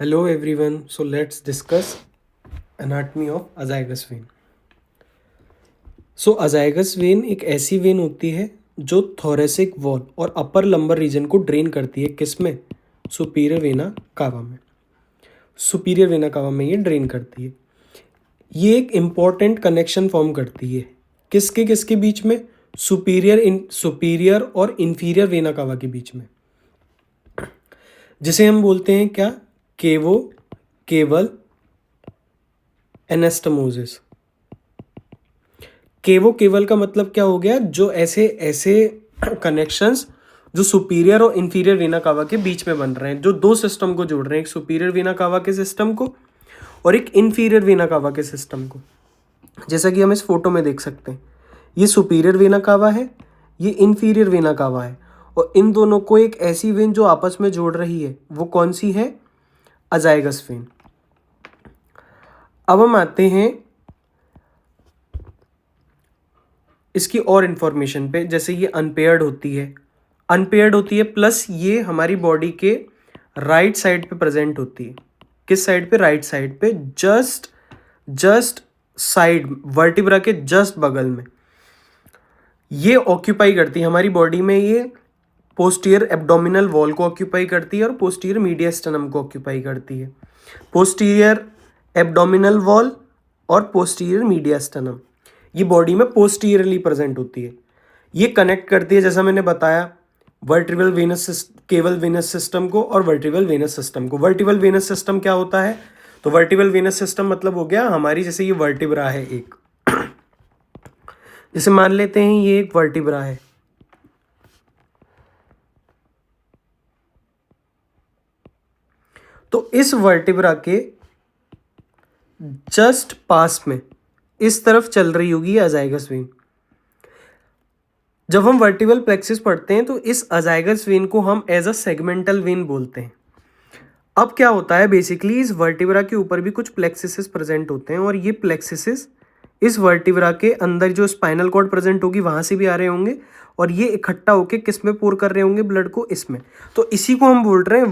Hello everyone. So let's discuss anatomy of azygous vein. So azygous vein एक ऐसी when होती है जो थोरेसिक वॉल और अपर लंबर रीजन को ड्रेन करती है। किसमें? सुपीरियर वेना कावा में। सुपीरियर वेना कावा में ये ड्रेन करती है। ये एक इम्पॉर्टेंट कनेक्शन फॉर्म करती है। किसके किसके बीच में? सुपीरियर और इंफीरियर वेना कावा के बीच में, जिसे हम बोलते हैं क्या? केवल एनास्टमोसिस। केवल का मतलब क्या हो गया? जो ऐसे ऐसे कनेक्शंस जो सुपीरियर और इंफीरियर वेना कावा के बीच में बन रहे हैं, जो दो सिस्टम को जोड़ रहे हैं, एक सुपीरियर वेना कावा के सिस्टम को और एक इंफीरियर वेना कावा के सिस्टम को। जैसा कि हम इस फोटो में देख सकते हैं, ये सुपीरियर वेना कावा है, ये इंफीरियर वेना कावा है, और इन दोनों को एक ऐसी वेन जो आपस में जोड़ रही है, वो कौन सी है? अजाइगस वेन। अब हम आते हैं इसकी और इन्फॉर्मेशन पे। जैसे ये अनपेयर्ड होती है प्लस ये हमारी बॉडी के राइट साइड पे प्रेजेंट होती है। किस साइड पे? राइट साइड पे, जस्ट साइड, वर्टिब्रा के जस्ट बगल में ये ऑक्यूपाई करती है हमारी बॉडी में। ये पोस्टीरियर एब्डोमिनल वॉल को ऑक्यूपाई करती है और पोस्टीरियर मीडियस्टनम को ऑक्यूपाई करती है। पोस्टीरियर एब्डोमिनल वॉल और पोस्टीरियर मीडियस्टनम ये बॉडी में पोस्टीरियरली प्रेजेंट होती है। ये कनेक्ट करती है, जैसा मैंने बताया, केवल वेनस सिस्टम को और वर्टिब्रल वेनस सिस्टम को। वर्टिब्रल वेनस सिस्टम क्या होता है? तो वर्टिब्रल वेनस सिस्टम मतलब हो गया हमारी, जैसे ये वर्टिब्रा है एक, जैसे मान लेते हैं ये एक वर्टिब्रा है, तो इस वर्टिब्रा के जस्ट पास में इस तरफ चल रही होगी अजाइगस वेन। जब हम वर्टिब्रल प्लेक्सिस पढ़ते हैं तो इस अजाइगस वेन को हम एज अ सेगमेंटल वेन बोलते हैं। अब क्या होता है, बेसिकली इस वर्टिब्रा के ऊपर भी कुछ प्लेक्सिस प्रेजेंट होते हैं, और ये प्लेक्सिस इस वर्टिब्रा के अंदर जो स्पाइनल कॉर्ड प्रेजेंट होगी वहां से भी आ रहे होंगे, और ये इकट्ठा होके किस में पोर कर रहे होंगे? ब्लड को इसमें। तो इसी को हम बोल रहे हैं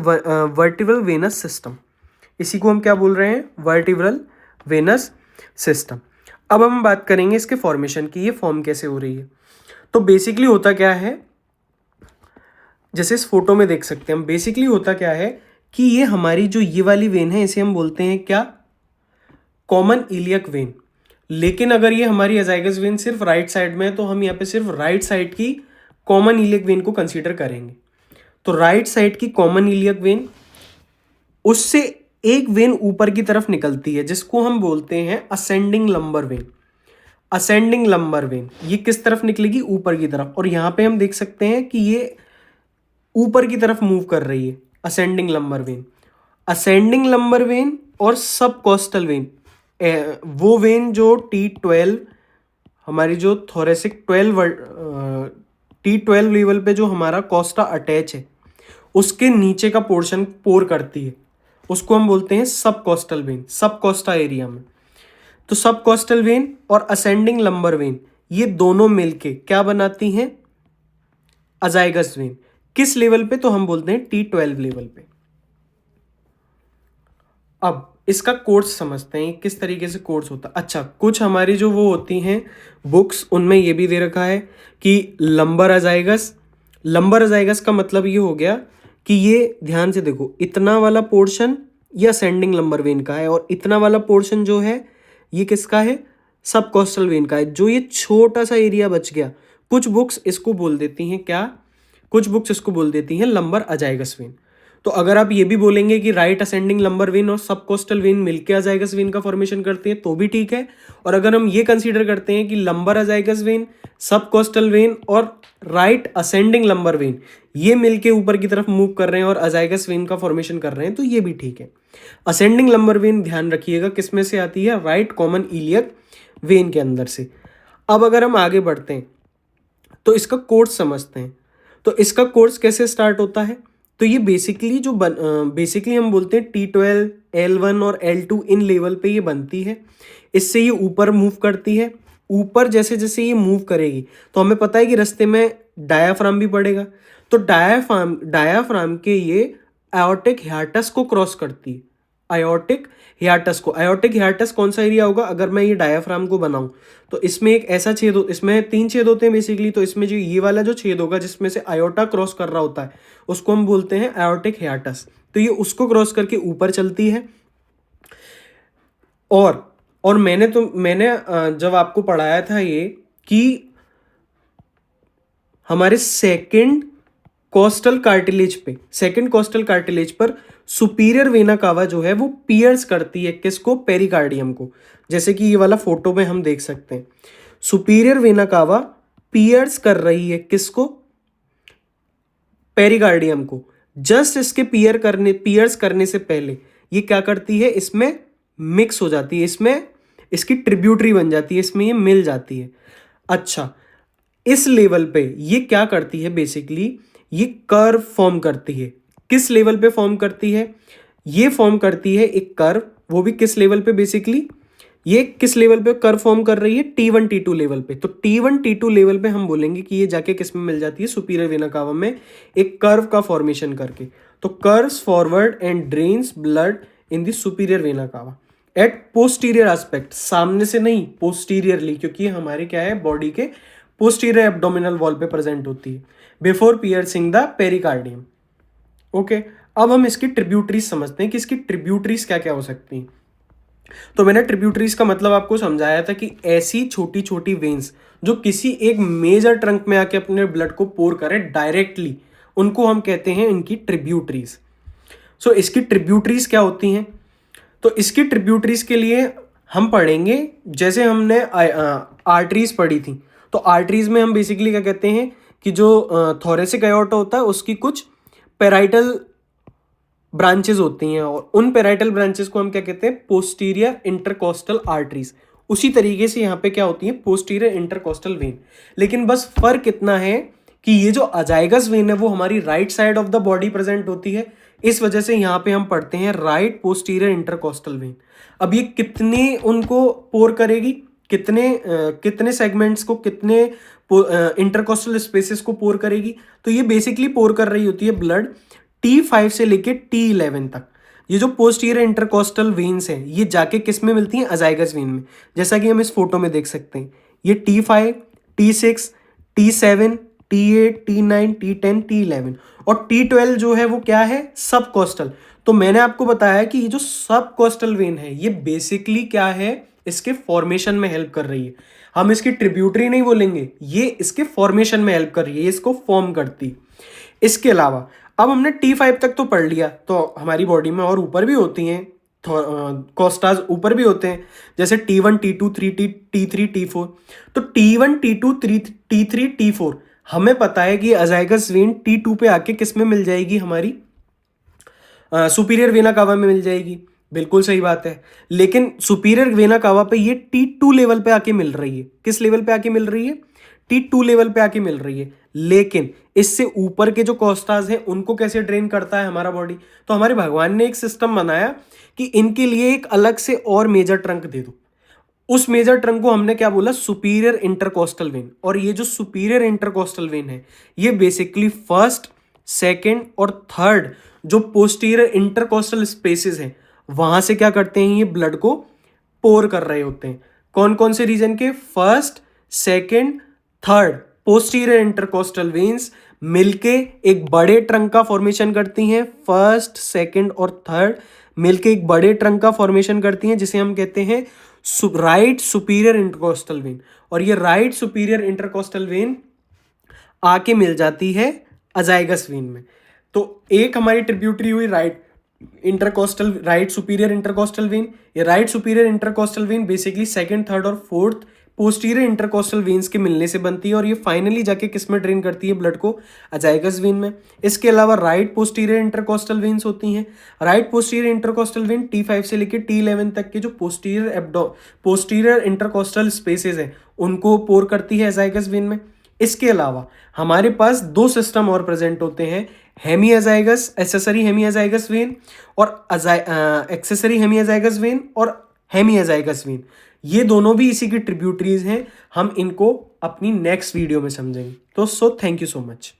वर्टिब्रल वेनस सिस्टम। इसी को हम क्या बोल रहे हैं? Vertebral venous system. अब हम बात करेंगे इसके फॉर्मेशन की, ये फॉर्म कैसे हो रही है। तो बेसिकली होता क्या है, जैसे इस फोटो में देख सकते हैं हम, बेसिकली होता क्या है कि ये हमारी जो ये वाली वेन है, इसे हम बोलते हैं क्या? Common iliac when. लेकिन अगर ये हमारी अजाइगस वेन सिर्फ राइट साइड में है, तो हम यहाँ पे सिर्फ राइट साइड की कॉमन इलियक वेन को कंसीडर करेंगे। तो राइट साइड की कॉमन इलियक वेन, उससे एक वेन ऊपर की तरफ निकलती है, जिसको हम बोलते हैं ascending lumbar when. Ascending lumbar when ये किस तरफ निकलेगी? ऊपर की तरफ। और यहां पे हम देख सकते हैं कि ये ऊपर की तरफ मूव कर रही है, ascending lumbar when. Ascending lumbar when और सब कोस्टल वेन, वो वेन जो T12 हमारी जो थोरेसिक 12 T12 लेवल पे जो हमारा कोस्टा अटैच है, उसके नीचे का पोर्शन पोर करती है, उसको हम बोलते हैं सब कोस्टल वेन, सब कोस्टा एरिया में। तो सब कोस्टल वेन और असेंडिंग लंबर वेन ये दोनों मिलके क्या बनाती हैं? अजाइगस वेन। किस लेवल पे? तो हम बोलते हैं T12 लेवल पे। अब इसका कोर्स समझते हैं, किस तरीके से कोर्स होता है। अच्छा, कुछ हमारी जो वो होती हैं बुक्स, उनमें ये भी दे रखा है कि लंबर अजाइगस का मतलब ये हो गया कि ये ध्यान से देखो, इतना वाला पोर्शन ये असेंडिंग लंबर वेन का है, और इतना वाला पोर्शन जो है ये किसका है? सब कोस्टल वेन का है। जो ये छोटा सा एरिया बच गया, कुछ बुक्स इसको बोल देती हैं क्या? कुछ बुक्स इसको बोल देती हैं लंबर अजाइगस वेन। तो अगर आप ये भी बोलेंगे कि राइट असेंडिंग लंबर वेन और सब कोस्टल वेन मिलकर अजाइगस वेन का फॉर्मेशन करते हैं, तो भी ठीक है। और अगर हम ये कंसीडर करते हैं कि लंबर अजाइगस वेन, सब कोस्टल वेन और राइट असेंडिंग लंबर वेन ये मिलके ऊपर की तरफ मूव कर रहे हैं और अजाइगस वेन का फॉर्मेशन कर रहे हैं, तो ये भी ठीक है। असेंडिंग लंबर वेन ध्यान रखिएगा किस में से आती है? राइट कॉमन इलियक वेन के अंदर से। अब अगर हम आगे बढ़ते हैं तो इसका कोर्स समझते हैं। तो इसका कोर्स कैसे स्टार्ट होता है? तो ये बेसिकली हम बोलते हैं T12, L1 और L2 इन लेवल पे ये बनती है। इससे ये ऊपर मूव करती है। ऊपर जैसे जैसे ये मूव करेगी तो हमें पता है कि रास्ते में डायाफ्राम भी पड़ेगा। तो डायाफ्राम के ये एओर्टिक हियाटस को क्रॉस करती है। आयोटिक हियाटस को। आयोटिक हियाटस कौन सा एरिया होगा, अगर मैं ये डायाफ्राम को बनाऊं तो इसमें एक ऐसा छेद इसमें 3 छेद होते हैं बेसिकली, तो इसमें जो ये वाला जो छेद होगा जिसमें से आयोटा क्रॉस कर रहा होता है उसको हम बोलते हैं आयोटिक हियाटस। तो ये उसको क्रॉस करके ऊपर चलती है। और मैंने जब आपको पढ़ाया था ये कि हमारे सेकंड कोस्टल कार्टिलेज पर सुपीरियर वेना कावा जो है वो पियर्स करती है किसको, पेरिकार्डियम को। जैसे कि ये वाला फोटो में हम देख सकते हैं, सुपीरियर वेना कावा पियर्स कर रही है किसको, पेरिकार्डियम को। जस्ट इसके पियर्स करने से पहले ये क्या करती है, इसमें मिक्स हो जाती है, इसमें इसकी ट्रिब्यूटरी बन जाती है, इसमें ये मिल जाती है। अच्छा, इस लेवल पे ये क्या करती है, बेसिकली ये कर्व फॉर्म करती है। किस लेवल पे फॉर्म करती है, ये फॉर्म करती है एक कर्व, वो भी किस लेवल पे, बेसिकली ये किस लेवल पे कर्व फॉर्म कर रही है, T1 T2 लेवल पे। तो T1 T2 लेवल पे हम बोलेंगे कि ये जाके किस में मिल जाती है, सुपीरियर वेना कावा में एक कर्व का फॉर्मेशन करके। तो curves forward and drains blood in the superior vena cava at posterior aspect, सामने से नहीं पोस्टीरियरली, क्योंकि हमारे क्या है, बॉडी के पोस्टीरियर एब्डोमिनल वॉल पे प्रेजेंट होती है, before piercing the pericardium. Okay, अब हम इसकी ट्रिब्यूटरीज समझते हैं कि इसकी ट्रिब्यूटरीज क्या क्या हो सकती हैं। तो मैंने ट्रिब्यूटरीज का मतलब आपको समझाया था कि ऐसी छोटी छोटी वेन्स जो किसी एक मेजर ट्रंक में आके अपने ब्लड को पोर करे डायरेक्टली, उनको हम कहते हैं इनकी ट्रिब्यूटरीज। सो इसकी ट्रिब्यूटरीज क्या होती हैं, तो इसकी ट्रिब्यूटरीज के लिए हम पढ़ेंगे, जैसे हमने आर्टरीज पढ़ी थी, तो आर्टरीज में हम बेसिकली क्या कहते हैं कि जो थोरेसिक एओर्टा होता है उसकी कुछ पेराइटल ब्रांचेस होती हैं, और उन पेराइटल ब्रांचेस को हम क्या कहते हैं, पोस्टीरियर इंटरकोस्टल आर्टरीज। उसी तरीके से यहाँ पे क्या होती है, पोस्टीरियर इंटरकोस्टल वेन। लेकिन बस फर्क इतना है कि ये जो अजाइगस वेन है वो हमारी right side of the body present होती है, इस वजह से यहाँ पे हम पढ़ते हैं राइट पोस्टीरियर इंटरकोस्टल वेन। अब ये कितने उनको पोर करेगी, कितने सेगमेंट्स को, कितने इंटरकोस्टल स्पेसेस को पोर करेगी, तो ये बेसिकली पोर कर रही होती है ब्लड T5 से लेके T11 तक। ये जो पोस्टीरियर इंटरकोस्टल वेन्स हैं ये जाके किस में मिलती हैं, अजाइगस वेन में, जैसा कि हम इस फोटो में देख सकते हैं। ये T5, T6, T7, T8, T9, T10, T11 और T12 जो है वो क्या है, सब कोस्टल। तो मैंने आपको बताया कि ये जो सब कोस्टल वेन है ये बेसिकली क्या है, इसके फॉर्मेशन में हेल्प कर रही है। हम इसकी ट्रिब्यूटरी नहीं बोलेंगे, ये इसके फॉर्मेशन में हेल्प कर रही है, इसको फॉर्म करती। इसके अलावा अब हमने T5 तक तो पढ़ लिया, तो हमारी बॉडी में और ऊपर भी होती हैं, कोस्टाज ऊपर भी होते हैं, जैसे T1, T2, T3, T4। तो T1, T2, T3, T4 हमें पता है कि अजाइगस वेन T2 पे आके किस में मिल जाएगी, हमारी सुपीरियर वेना कावा में मिल जाएगी। बिल्कुल सही बात है, लेकिन सुपीरियर वेना कावा पे ये T2 लेवल पे आके मिल रही है। किस लेवल पे आके मिल रही है, T2 लेवल पे आके मिल रही है। लेकिन इससे ऊपर के जो कोस्टाज हैं उनको कैसे ड्रेन करता है हमारा बॉडी, तो हमारे भगवान ने एक सिस्टम बनाया कि इनके लिए एक अलग से और मेजर ट्रंक दे दो। उस मेजर ट्रंक को हमने क्या बोला, सुपीरियर इंटरकोस्टल वेन। और ये जो सुपीरियर इंटरकोस्टल वेन है ये बेसिकली फर्स्ट, सेकेंड और थर्ड जो पोस्टीरियर इंटरकोस्टल स्पेसेस हैं वहां से क्या करते हैं, ये ब्लड को पोर कर रहे होते हैं। कौन कौन से रीजन के, first, second, third posterior intercostal veins मिलके एक बड़े ट्रंक का फॉर्मेशन करती हैं। फर्स्ट, सेकेंड और थर्ड मिलके एक बड़े ट्रंक का फॉर्मेशन करती हैं, जिसे हम कहते हैं राइट सुपीरियर इंटरकोस्टल वेन। और ये राइट सुपीरियर इंटरकोस्टल वेन आके मिल जाती है अजाइगस वेन में। तो एक हमारी ट्रिब्यूटरी हुई राइट सुपीरियर इंटरकोस्टल वेन। ये right superior intercostal when basically second, third और फोर्थ पोस्टीरियर इंटरकोस्टल वेन्स के मिलने से बनती है, और ये फाइनली जाके किस में ड्रेन करती है ब्लड को, अजाइगस वेन में। इसके अलावा राइट पोस्टीरियर इंटरकोस्टल वेन्स होती हैं। Right posterior intercostal when T5 से लेके T11 तक के जो पोस्टीरियर इंटरकोस्टल स्पेसेस है उनको पोर करती है अजाइगस वेन में। इसके अलावा हमारे पास दो सिस्टम और प्रेजेंट होते हैं, हेमीअजाइगस, एक्सेसरी हेमीअजाइगस वेन और एक्सेसरी हेमीअजाइगस वेन और हेमीअजाइगस वेन। ये दोनों भी इसी की ट्रिब्यूटरीज हैं। हम इनको अपनी नेक्स्ट वीडियो में समझेंगे। तो थैंक यू सो मच।